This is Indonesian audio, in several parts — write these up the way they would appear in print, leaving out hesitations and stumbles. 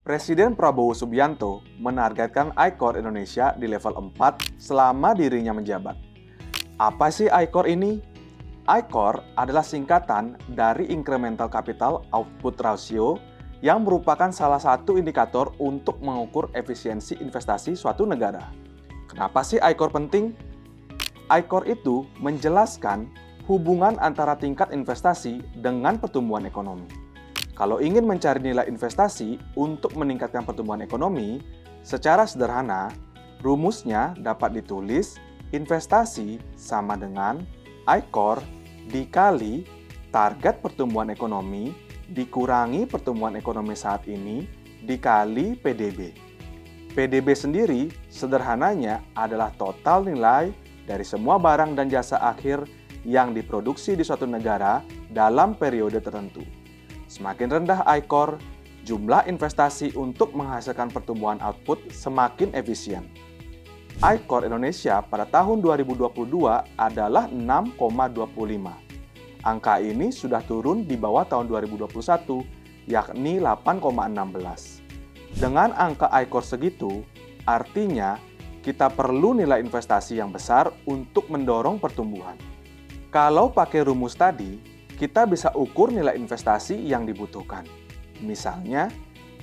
Presiden Prabowo Subianto menargetkan ICOR Indonesia di level 4 selama dirinya menjabat. Apa sih ICOR ini? ICOR adalah singkatan dari Incremental Capital Output Ratio yang merupakan salah satu indikator untuk mengukur efisiensi investasi suatu negara. Kenapa sih ICOR penting? ICOR itu menjelaskan hubungan antara tingkat investasi dengan pertumbuhan ekonomi. Kalau ingin mencari nilai investasi untuk meningkatkan pertumbuhan ekonomi, secara sederhana, rumusnya dapat ditulis investasi sama dengan ICOR dikali target pertumbuhan ekonomi dikurangi pertumbuhan ekonomi saat ini dikali PDB. PDB sendiri sederhananya adalah total nilai dari semua barang dan jasa akhir yang diproduksi di suatu negara dalam periode tertentu. Semakin rendah ICOR, jumlah investasi untuk menghasilkan pertumbuhan output semakin efisien. ICOR Indonesia pada tahun 2022 adalah 6,25. Angka ini sudah turun di bawah tahun 2021, yakni 8,16. Dengan angka ICOR segitu, artinya kita perlu nilai investasi yang besar untuk mendorong pertumbuhan. Kalau pakai rumus tadi, kita bisa ukur nilai investasi yang dibutuhkan. Misalnya,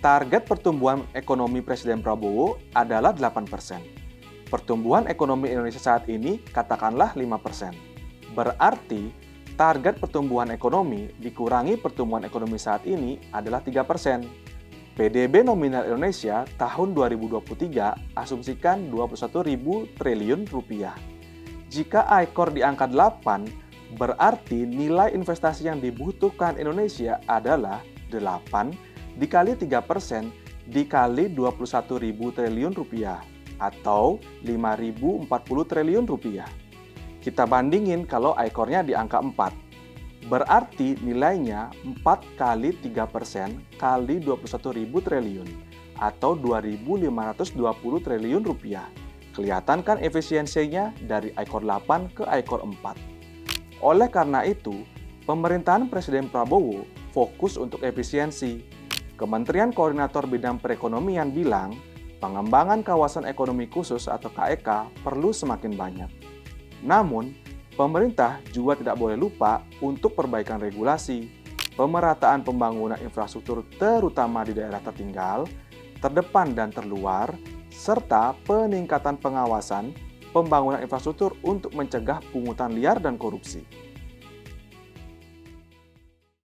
target pertumbuhan ekonomi Presiden Prabowo adalah 8%. Pertumbuhan ekonomi Indonesia saat ini katakanlah 5%. Berarti, target pertumbuhan ekonomi dikurangi pertumbuhan ekonomi saat ini adalah 3%. PDB nominal Indonesia tahun 2023 asumsikan 21.000 triliun rupiah. Jika ICOR di angka 8, berarti nilai investasi yang dibutuhkan Indonesia adalah 8 dikali 3% dikali 21.000 triliun rupiah atau 5.040 triliun rupiah. Kita bandingin kalau ICOR-nya di angka 4. Berarti nilainya 4 kali 3% kali 21.000 triliun atau 2.520 triliun rupiah. Kelihatan kan efisiensinya dari ICOR 8 ke ICOR 4. Oleh karena itu, pemerintahan Presiden Prabowo fokus untuk efisiensi. Kementerian Koordinator Bidang Perekonomian bilang, pengembangan kawasan ekonomi khusus atau KEK perlu semakin banyak. Namun, pemerintah juga tidak boleh lupa untuk perbaikan regulasi, pemerataan pembangunan infrastruktur terutama di daerah tertinggal, terdepan dan terluar, serta peningkatan pengawasan pembangunan infrastruktur untuk mencegah pungutan liar dan korupsi.